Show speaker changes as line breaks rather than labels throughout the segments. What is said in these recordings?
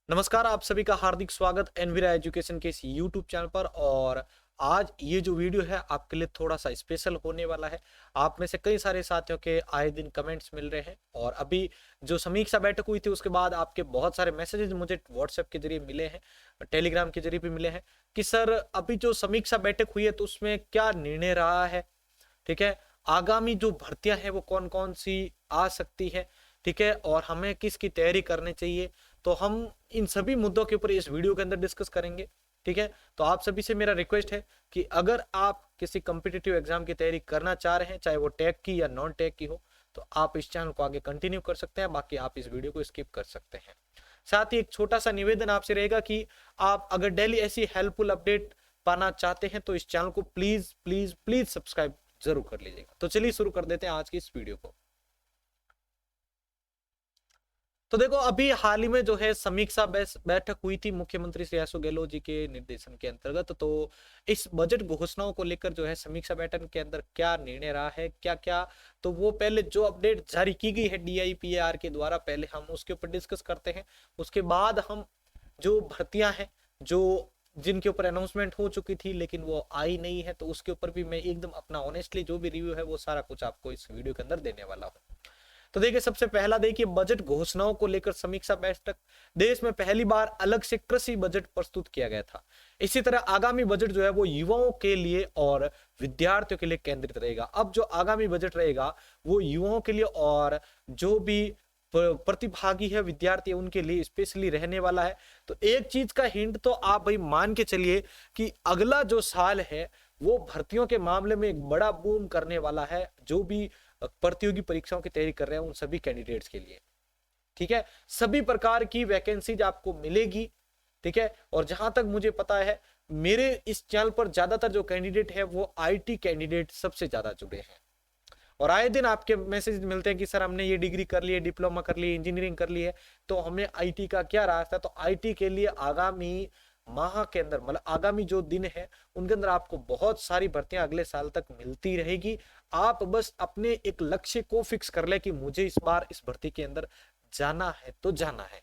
नमस्कार, आप सभी का हार्दिक स्वागत एनवीरा एजुकेशन के इस यूट्यूब चैनल पर। और आज ये जो वीडियो है आपके लिए थोड़ा सा स्पेशल होने वाला है। आप में से कई सारे साथियों के आए दिन कमेंट्स मिल रहे हैं और अभी जो समीक्षा बैठक हुई थी उसके बाद आपके बहुत सारे मैसेजेस मुझे व्हाट्सएप के जरिए मिले हैं, टेलीग्राम के जरिए भी मिले हैं कि सर अभी जो समीक्षा बैठक हुई है तो उसमें क्या निर्णय रहा है। ठीक है, आगामी जो भर्तियां हैं वो कौन कौन सी आ सकती है, ठीक है, और हमें किसकी तैयारी करनी चाहिए। तो हम इन सभी मुद्दों के ऊपर इस वीडियो के अंदर डिस्कस करेंगे। ठीक है, तो आप सभी से मेरा रिक्वेस्ट है कि अगर आप किसी कम्पिटिटिव एग्जाम की तैयारी करना चाह रहे हैं, चाहे वो टैग की या नॉन टैग की हो, तो आप इस चैनल को आगे कंटिन्यू कर सकते हैं, बाकी आप इस वीडियो को स्किप कर सकते हैं। साथ ही एक छोटा सा निवेदन आपसे रहेगा कि आप अगर डेली ऐसी हेल्पफुल अपडेट पाना चाहते हैं तो इस चैनल को प्लीज प्लीज प्लीज सब्सक्राइब जरूर कर लीजिएगा। तो चलिए शुरू कर देते हैं आज की इस वीडियो को। तो देखो, अभी हाल ही में जो है समीक्षा बैठक हुई थी मुख्यमंत्री श्री अशोक गहलोत जी के निर्देशन के अंतर्गत। तो इस बजट घोषणाओं को लेकर जो है समीक्षा बैठक के अंदर क्या निर्णय रहा है, क्या क्या, तो वो पहले जो अपडेट जारी की गई है DIPAR के द्वारा पहले हम उसके ऊपर डिस्कस करते हैं। उसके बाद हम जो भर्तियां हैं, जो जिनके ऊपर अनाउंसमेंट हो चुकी थी लेकिन वो आई नहीं है, तो उसके ऊपर भी मैं एकदम अपना ऑनेस्टली जो भी रिव्यू है वो सारा कुछ आपको इस वीडियो के अंदर देने वाला हूँ। तो देखिए, सबसे पहला देखिए बजट घोषणाओं को लेकर समीक्षा बैठक। देश में पहली बार अलग से कृषि बजट प्रस्तुत किया गया था। इसी तरह आगामी बजट जो है वो युवाओं के लिए और विद्यार्थियों के लिए केंद्रित रहेगा। अब जो आगामी बजट रहेगा वो युवाओं के लिए और जो भी प्रतिभागी है, विद्यार्थी है, उनके लिए स्पेशली रहने वाला है। तो एक चीज का हिंट तो आप भाई मान के चलिए कि अगला जो साल है वो भर्तियों के मामले में एक बड़ा बूम करने वाला है, जो भी प्रतियोगी परीक्षाओं की तैयारी कर रहे हैं उन सभी कैंडिडेट्स के लिए। ठीक है, सभी प्रकार की वैकेंसीज आपको मिलेगी। ठीक है, और जहां तक मुझे पता है मेरे इस चैनल पर ज्यादातर जो कैंडिडेट है वो IT कैंडिडेट सबसे ज्यादा जुड़े हैं। और आए दिन आपके मैसेज मिलते हैं कि सर हमने ये डिग्री कर ली है, डिप्लोमा कर ली है, इंजीनियरिंग कर ली है, तो हमें IT का क्या रास्ता है। तो IT के लिए आगामी माह के अंदर, मतलब आगामी जो दिन है उनके अंदर आपको बहुत सारी भर्तियां अगले साल तक मिलती रहेगी। आप बस अपने एक लक्ष्य को फिक्स कर ले कि मुझे इस बार इस भर्ती के अंदर जाना है तो जाना है।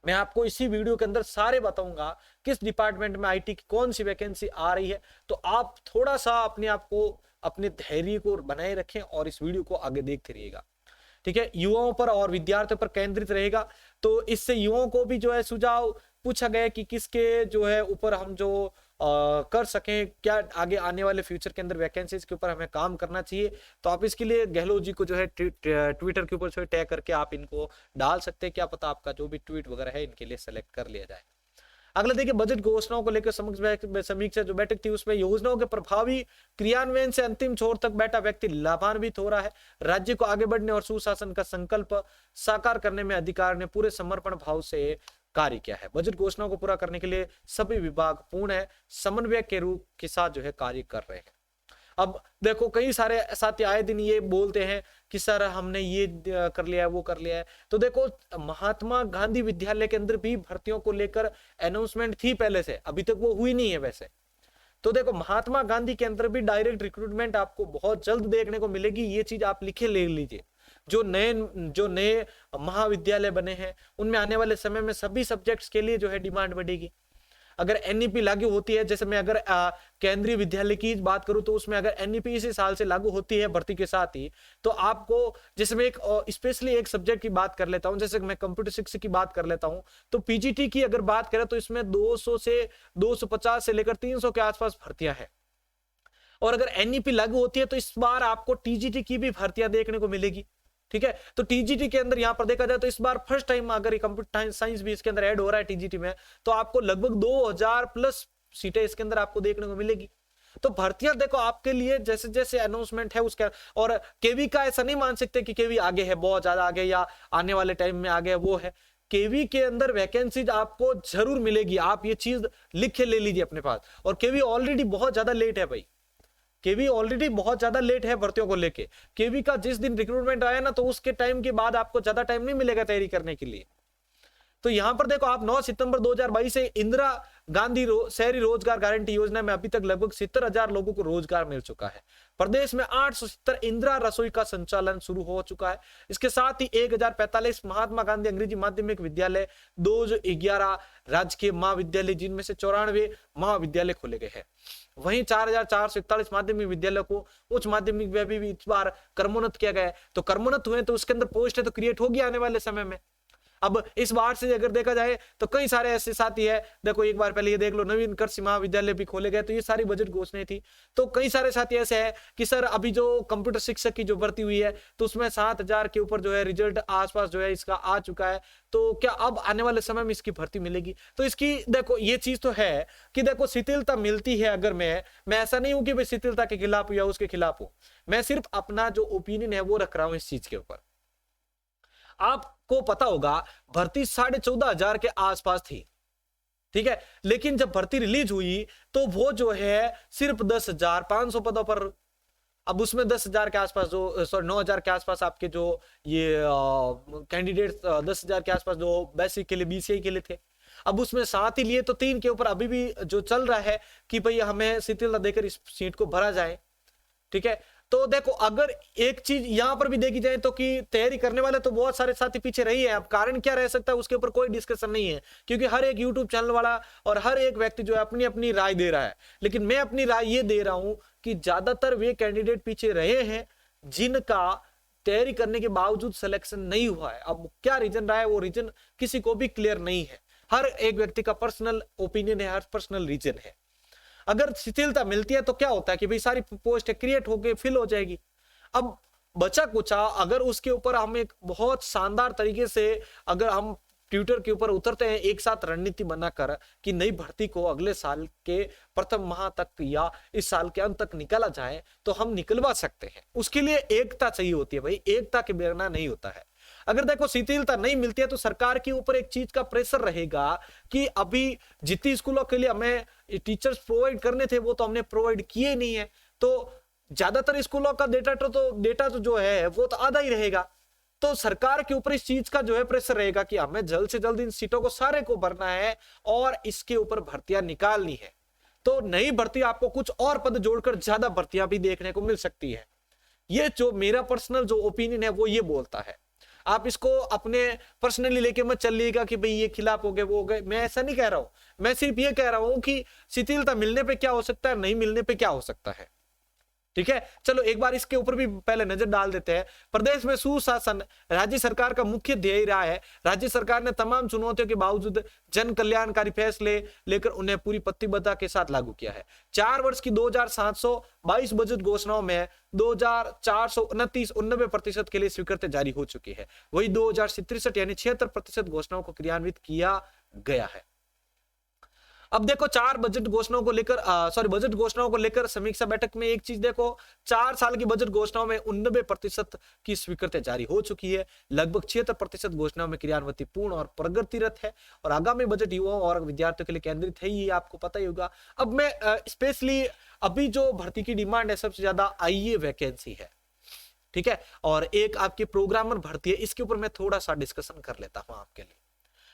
मैं आपको इसी वीडियो के अंदर सारे बताऊंगा किस डिपार्टमेंट में IT की कौन सी वैकेंसी आ रही है। तो आप थोड़ा सा अपने आप को, अपने धैर्य को बनाए रखें और इस वीडियो को आगे देखते रहिएगा। ठीक है, युवाओं पर और विद्यार्थियों पर केंद्रित रहेगा। तो इससे युवाओं को भी जो है सुझाव पूछा गया कि किसके जो है ऊपर हम जो कर सकें, क्या आगे आने वाले फ्यूचर के अंदर वैकेंसीज के ऊपर हमें काम करना चाहिए। तो आप इसके लिए गहलोत जी को जो है ट्विटर के ऊपर जो है टैग करके आप इनको डाल सकते हैं। क्या पता आपका जो भी ट्वीट वगैरह है इनके लिए सेलेक्ट कर लिया जाए। अगला देखिए, बजट घोषणाओं को लेकर समीक्षा जो बैठक थी उसमें योजनाओं के प्रभावी क्रियान्वयन से अंतिम छोर तक बैठा व्यक्ति लाभान्वित हो रहा है। राज्य को आगे बढ़ने और सुशासन का संकल्प साकार करने में अधिकार ने पूरे समर्पण भाव से कार्य किया है। बजट घोषणाओं को पूरा करने के लिए सभी विभाग पूर्ण है समन्वय के रूप के साथ जो है कार्य कर रहे हैं। अब देखो, कई सारे साथी आए दिन ये बोलते हैं कि सर हमने ये कर लिया है, वो कर लिया है। तो देखो, महात्मा गांधी विद्यालय के अंदर भी भर्तियों को लेकर अनाउंसमेंट थी पहले से, अभी तक वो हुई नहीं है वैसे। तो देखो, महात्मा गांधी के अंदर भी डायरेक्ट रिक्रूटमेंट आपको बहुत जल्द देखने को मिलेगी। ये चीज आप लिखे ले लीजिए। जो नए महाविद्यालय बने हैं उनमें आने वाले समय में सभी सब्जेक्ट्स के लिए जो है डिमांड बढ़ेगी। अगर NEP लागू होती है, जैसे मैं अगर केंद्रीय विद्यालय की बात करूं तो उसमें अगर NEP इसी साल से लागू होती है भर्ती के साथ ही, तो आपको, जैसे मैं एक स्पेशली एक सब्जेक्ट की बात कर लेता हूं, जैसे मैं कंप्यूटर शिक्षा की बात कर लेता हूं, तो PGT की अगर बात करें तो इसमें 200 से 250 से लेकर 300 के आसपास भर्तियां हैं। और अगर NEP लागू होती है तो इस बार आपको TGT की भी भर्तियां देखने को मिलेगी। ठीक है, तो TGT के अंदर यहां पर देखा जाए तो इस बार फर्स्ट टाइम अगर कंप्यूटर साइंस भी इसके अंदर ऐड हो रहा है TGT में, तो आपको लगभग 2000 प्लस सीटें इसके अंदर आपको देखने को मिलेगी। तो भर्तियां देखो आपके लिए जैसे जैसे अनाउंसमेंट है उसके, और केवी का ऐसा नहीं मान सकते कि केवी आगे है, बहुत ज्यादा आगे या आने वाले टाइम में आगे है, वो है। केवी के अंदर वैकेंसीज आपको जरूर मिलेगी, आप ये चीज लिख के ले लीजिए अपने पास। और केवी ऑलरेडी बहुत ज्यादा लेट है भाई, केवी ऑलरेडी बहुत ज्यादा लेट है भर्तियों को लेके। केवी का जिस दिन रिक्रूटमेंट आया ना, तो उसके टाइम के बाद आपको ज्यादा टाइम नहीं मिलेगा तैयारी करने के लिए। तो यहां पर देखो आप 9 सितंबर 2022 से इंदिरा गांधी शहरी रोजगार गारंटी योजना में अभी तक लगभग 70,000 लोगों को रोजगार मिल चुका है। प्रदेश में 870 इंदिरा रसोई का संचालन शुरू हो चुका है। इसके साथ ही 1045 महात्मा गांधी अंग्रेजी माध्यमिक विद्यालय, 211 राजकीय महाविद्यालय, जिनमें से 94 महाविद्यालय खोले गए हैं। वहीं 4441 माध्यमिक विद्यालय को उच्च माध्यमिक में भी इस बार क्रमोन्नत किया गया है। तो क्रमोन्नत हुए तो उसके अंदर पोस्ट तो क्रिएट होगी आने वाले समय में। अब इस बार से अगर देखा जाए तो कई सारे ऐसे साथी है, देखो एक बार पहले ये देख लो नवीन कृषि महाविद्यालय भी खोले गए, तो ये सारी बजट घोषणाएं थी। तो कई सारे साथी ऐसे है कि सर अभी जो कंप्यूटर शिक्षक की जो भर्ती हुई है तो उसमें 7,000 के ऊपर जो है रिजल्ट आसपास जो है इसका आ चुका है, तो क्या अब आने वाले समय में इसकी भर्ती मिलेगी? तो इसकी देखो ये चीज तो है कि देखो शिथिलता मिलती है। अगर मैं ऐसा नहीं हूं कि भाई शिथिलता के खिलाफ हूं या उसके खिलाफ हूं, मैं सिर्फ अपना जो ओपिनियन है वो रख रहा हूं इस चीज के ऊपर। आपको पता होगा भर्ती 14,500 के आसपास थी, ठीक है, लेकिन जब भर्ती रिलीज हुई तो वो जो है सिर्फ 10,500 पदों पर। अब उसमें 10,000 के आसपास जो 9,000 के आसपास आपके जो ये कैंडिडेट 10,000 के आसपास जो बेसिक के लिए बीसीआई के लिए थे, अब उसमें 7 ही लिए, तो 3 के ऊपर अभी भी जो चल रहा है कि भाई हमें शिथिलता देकर इस सीट को भरा जाए, ठीक है। तो देखो अगर एक चीज यहां पर भी देखी जाए तो कि तैयारी करने वाले तो बहुत सारे साथी पीछे रही है। अब कारण क्या रह सकता है उसके ऊपर कोई डिस्कशन नहीं है, क्योंकि हर एक यूट्यूब चैनल वाला और हर एक व्यक्ति जो है अपनी अपनी राय दे रहा है। लेकिन मैं अपनी राय ये दे रहा हूं कि ज्यादातर वे कैंडिडेट पीछे रहे हैं जिनका तैयारी करने के बावजूद सिलेक्शन नहीं हुआ है। अब क्या रीजन रहा है वो रीजन किसी को भी क्लियर नहीं है, हर एक व्यक्ति का पर्सनल ओपिनियन है, हर पर्सनल रीजन है। अगर शिथिलता मिलती है तो क्या होता है कि भाई सारी पोस्ट क्रिएट होके फिल हो जाएगी। अब बचा कुचा अगर उसके ऊपर हम एक बहुत शानदार तरीके से अगर हम ट्विटर के ऊपर उतरते हैं एक साथ रणनीति बनाकर कि नई भर्ती को अगले साल के प्रथम माह तक या इस साल के अंत तक निकाला जाए, तो हम निकलवा सकते हैं। उसके लिए एकता चाहिए होती है भाई, एकता के बिना नहीं होता है। अगर देखो शिथिलता नहीं मिलती है तो सरकार के ऊपर एक चीज का प्रेशर रहेगा कि अभी जितनी स्कूलों के लिए हमें टीचर्स प्रोवाइड करने थे वो तो हमने प्रोवाइड किए नहीं है, तो ज्यादातर स्कूलों का डेटा तो जो है वो तो आधा ही रहेगा। तो सरकार के ऊपर इस चीज का जो है प्रेशर रहेगा कि हमें जल्द से जल्द इन सीटों को सारे को भरना है और इसके ऊपर भर्तियां निकालनी है। तो नई भर्ती आपको कुछ और पद जोड़कर ज्यादा भर्तियां भी देखने को मिल सकती है। ये जो मेरा पर्सनल जो ओपिनियन है वो ये बोलता है। आप इसको अपने पर्सनली लेके मत चलिएगा कि भाई ये खिलाफ हो गए वो हो गए, मैं ऐसा नहीं कह रहा हूं। मैं सिर्फ ये कह रहा हूं कि शिथिलता मिलने पे क्या हो सकता है, नहीं मिलने पे क्या हो सकता है, ठीक है। चलो एक बार इसके ऊपर भी पहले नजर डाल देते हैं। प्रदेश में सुशासन राज्य सरकार का मुख्य ध्येय रहा है। राज्य सरकार ने तमाम चुनौतियों के बावजूद जन कल्याणकारी फैसले लेकर उन्हें पूरी प्रतिबद्धता के साथ लागू किया है। 4 वर्ष की 2,722 बजट घोषणाओं में 2,429 के लिए स्वीकृति जारी हो चुकी है। वही 2,063 यानी 76% घोषणाओं को क्रियान्वित किया गया है। अब देखो बजट घोषणाओं को लेकर समीक्षा बैठक में एक चीज देखो, 4 साल की बजट घोषणाओं में 89% की स्वीकृति जारी हो चुकी है। लगभग 76% घोषणाओं में क्रियान्वित पूर्ण और प्रगतिरत है और आगामी बजट युवाओं और विद्यार्थियों के लिए केंद्रित है, ये आपको पता ही होगा। अब मैं स्पेशली अभी जो भर्ती की डिमांड है सबसे ज्यादा आईए वैकेंसी है, ठीक है, और एक आपकी प्रोग्रामर भर्ती है। इसके ऊपर मैं थोड़ा सा डिस्कशन कर लेता हूं आपके लिए।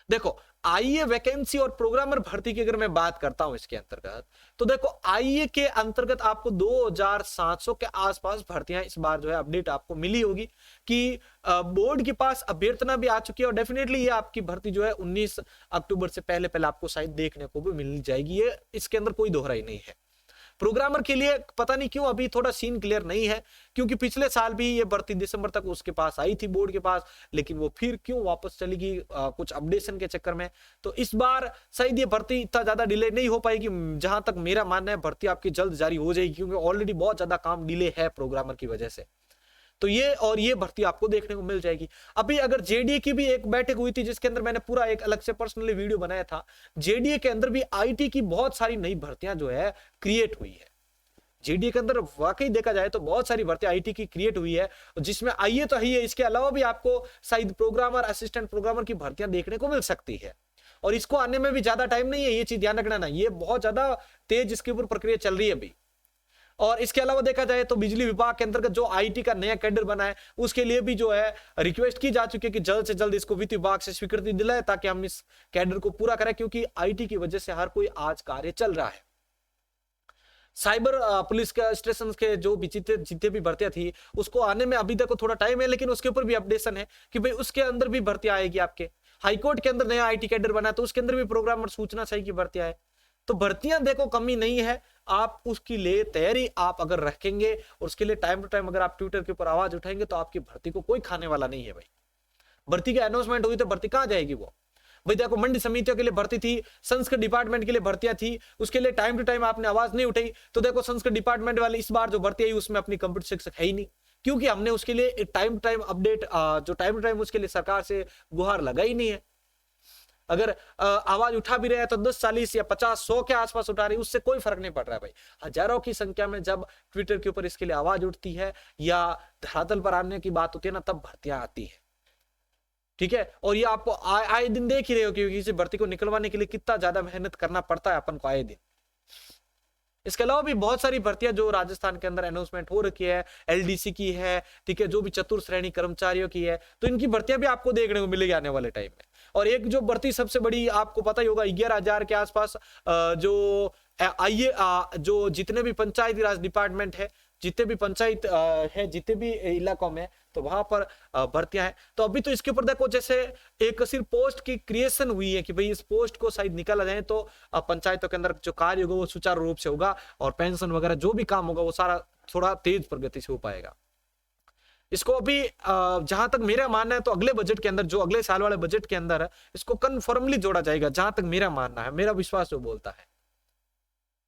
देखो आईए वैकेंसी और प्रोग्रामर भर्ती की अगर मैं बात करता हूं इसके अंतर्गत, तो देखो आईए के अंतर्गत आपको 2,700 के आसपास भर्तियां इस बार जो है अपडेट आपको मिली होगी कि बोर्ड के पास अभ्यर्थना भी आ चुकी है और डेफिनेटली ये आपकी भर्ती जो है 19 अक्टूबर से पहले आपको शायद देखने को भी मिल जाएगी, ये इसके अंदर कोई दोहराई नहीं है। प्रोग्रामर के लिए पता नहीं क्यों अभी थोड़ा सीन क्लियर नहीं है, क्योंकि पिछले साल भी ये भर्ती दिसंबर तक उसके पास आई थी बोर्ड के पास, लेकिन वो फिर क्यों वापस चली गई कुछ अपडेशन के चक्कर में। तो इस बार शायद ये भर्ती इतना ज्यादा डिले नहीं हो पाएगी। जहां तक मेरा मानना है भर्ती आपकी जल्द जारी हो जाएगी, क्योंकि ऑलरेडी बहुत ज्यादा काम डिले है प्रोग्रामर की वजह से। तो ये भर्ती आपको देखने को मिल जाएगी। अभी अगर जेडीए की भी एक बैठक हुई थी जिसके अंदर मैंने पूरा एक अलग से पर्सनली वीडियो बनाया था, जेडीए के अंदर भी आईटी की बहुत सारी नई भर्तियां जो है क्रिएट हुई है। जेडीए के अंदर वाकई देखा जाए तो बहुत सारी भर्ती आईटी की क्रिएट हुई है, जिसमें आईए तो है, इसके अलावा भी आपको शायद प्रोग्रामर असिस्टेंट प्रोग्रामर की भर्तियां देखने को मिल सकती है। और इसको आने में भी ज्यादा टाइम नहीं है, ये चीज ध्यान रखना ना, ये बहुत ज्यादा तेज इसके ऊपर प्रक्रिया चल रही है अभी। और इसके अलावा देखा जाए तो बिजली विभाग के अंतर्गत जो आईटी का नया कैडर बना है उसके लिए भी जो है रिक्वेस्ट की जा चुकी है कि जल्द से जल्द इसको वित्त विभाग से स्वीकृति दिलाए ताकि हम इस कैडर को पूरा करें, क्योंकि आईटी की वजह से हर कोई आज कार्य चल रहा है। साइबर पुलिस का स्टेशन के जो भी जितने भी भर्तियां थी उसको आने में अभी तक थोड़ा टाइम है, लेकिन उसके ऊपर भी अपडेशन है कि भाई उसके अंदर भी भर्तियां आएगी। आपके हाईकोर्ट के अंदर नया आईटी कैडर बना तो उसके अंदर भी प्रोग्राम और सूचना चाहिए कि भर्तियां है। तो भर्तियां देखो कमी नहीं है, आप उसके लिए तैयारी आप अगर रखेंगे और उसके लिए टाइम टू टाइम अगर आप ट्विटर के ऊपर आवाज उठाएंगे तो आपकी भर्ती को कोई खाने वाला नहीं है भाई। भर्ती की अनाउंसमेंट हुई तो भर्ती कहां जाएगी वो भाई? देखो मंडी समितियों के लिए भर्ती थी, संस्कृत डिपार्टमेंट के लिए भर्तियां थी, उसके लिए टाइम टू टाइम आपने आवाज नहीं उठाई। तो देखो संस्कृत डिपार्टमेंट वाले इस बार जो भर्ती आई उसमें अपनी कंप्यूटर शिक्षक है ही नहीं, क्योंकि हमने उसके लिए टाइम टू टाइम अपडेट जो टाइम टू टाइम उसके लिए सरकार से गुहार लगाई नहीं है। अगर आवाज उठा भी रहे हैं तो 10, 40 या 50, 100 के आसपास उठा रही है, उससे कोई फर्क नहीं पड़ रहा है भाई। हजारों की संख्या में जब ट्विटर के ऊपर इसके लिए आवाज उठती है या धरातल पर आने की बात होती है ना, तब भर्तियां आती है। ठीक है, और ये आपको आए दिन देख ही रहे हो कि किसी भर्ती को निकलवाने के लिए कितना ज्यादा मेहनत करना पड़ता है अपन को आए दिन। इसके अलावा भी बहुत सारी भर्तियां जो राजस्थान के अंदर अनाउंसमेंट हो रखी है, एलडीसी की है, ठीक है, जो भी चतुर्थ श्रेणी कर्मचारियों की है, तो इनकी भर्तियां भी आपको देखने को मिलेगी आने वाले टाइम में। और एक जो भर्ती सबसे बड़ी आपको पता ही होगा 11,000 के आसपास जो आइए जो जितने भी पंचायती राज डिपार्टमेंट है, जितने भी पंचायत है, जितने भी इलाकों में, तो वहां पर भर्तियां हैं। तो अभी तो इसके ऊपर देखो जैसे एक सिर्फ पोस्ट की क्रिएशन हुई है कि भाई इस पोस्ट को शायद निकाला जाए तो पंचायतों के अंदर जो कार्य होगा वो सुचारू रूप से होगा और पेंशन वगैरह जो भी काम होगा वो सारा थोड़ा तेज प्रगति से हो पाएगा। इसको अभी जहां तक मेरा मानना है तो अगले बजट के अंदर, जो अगले साल वाले बजट के अंदर है, इसको कन्फर्मली जोड़ा जाएगा, जहां तक मेरा मानना है, मेरा विश्वास जो बोलता है।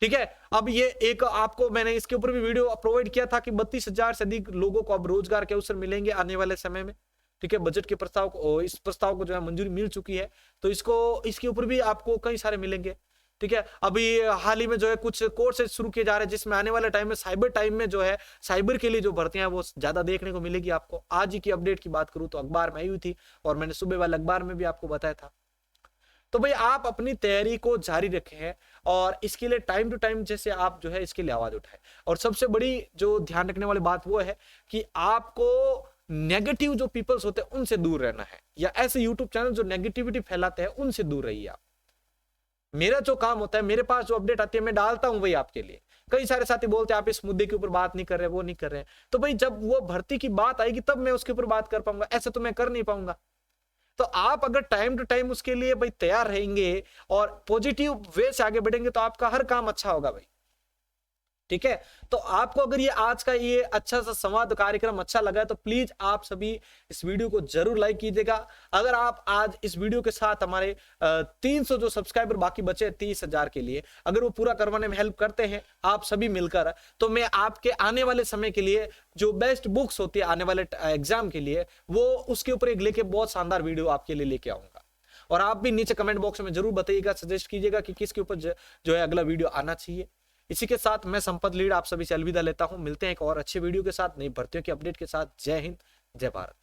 ठीक है, अब ये एक आपको मैंने इसके ऊपर भी वीडियो प्रोवाइड किया था कि 32,000 से अधिक लोगों को अब रोजगार के अवसर मिलेंगे आने वाले समय में। ठीक है, बजट के प्रस्ताव को, इस प्रस्ताव को जो है मंजूरी मिल चुकी है, तो इसको इसके ऊपर भी आपको कई सारे मिलेंगे। ठीक है, अभी हाल ही में जो है कुछ कोर्सेज शुरू किए जा रहे हैं जिसमें आने वाले टाइम में साइबर टाइम में जो है साइबर के लिए जो भर्तियां हैं वो ज्यादा देखने को मिलेगी आपको। आज ही की अपडेट की बात करूं तो अखबार में आई हुई थी और मैंने सुबह वाले अखबार में भी आपको बताया था। तो भाई आप अपनी तैयारी को जारी रखें और इसके लिए टाइम टू टाइम जैसे आप जो है इसके लिए आवाज उठाएं। और सबसे बड़ी जो ध्यान रखने वाली बात वो है कि आपको नेगेटिव जो पीपल्स होते हैं उनसे दूर रहना है, या ऐसे यूट्यूब चैनल जो नेगेटिविटी फैलाते हैं उनसे दूर रहिए आप। मेरा जो काम होता है, मेरे पास जो अपडेट आती है मैं डालता हूं भाई आपके लिए। कई सारे साथी बोलते हैं आप इस मुद्दे के ऊपर बात नहीं कर रहे, वो नहीं कर रहे, तो भाई जब वो भर्ती की बात आएगी तब मैं उसके ऊपर बात कर पाऊंगा, ऐसे तो मैं कर नहीं पाऊंगा। तो आप अगर टाइम टू टाइम उसके लिए भाई तैयार रहेंगे और पॉजिटिव वे से आगे बढ़ेंगे तो आपका हर काम अच्छा होगा भाई। ठीक है, तो आपको अगर ये आज का ये अच्छा सा संवाद कार्यक्रम अच्छा लगा है तो प्लीज आप सभी इस वीडियो को जरूर लाइक कीजिएगा। अगर आप आज इस वीडियो के साथ हमारे 300 जो सब्सक्राइबर बाकी बचे 30,000 के लिए, अगर वो पूरा करवाने में हेल्प करते हैं आप सभी मिलकर, तो मैं आपके आने वाले समय के लिए जो बेस्ट बुक्स होती है आने वाले एग्जाम के लिए, वो उसके ऊपर एक लेके बहुत शानदार वीडियो आपके लिए लेके आऊंगा। और आप भी नीचे कमेंट बॉक्स में जरूर बताइएगा, सजेस्ट कीजिएगा कि किसके ऊपर जो है अगला वीडियो आना चाहिए। इसी के साथ मैं संपत लीड आप सभी से अलविदा लेता हूं। मिलते हैं एक और अच्छे वीडियो के साथ, नई भर्तियों की अपडेट के साथ। जय हिंद, जय भारत।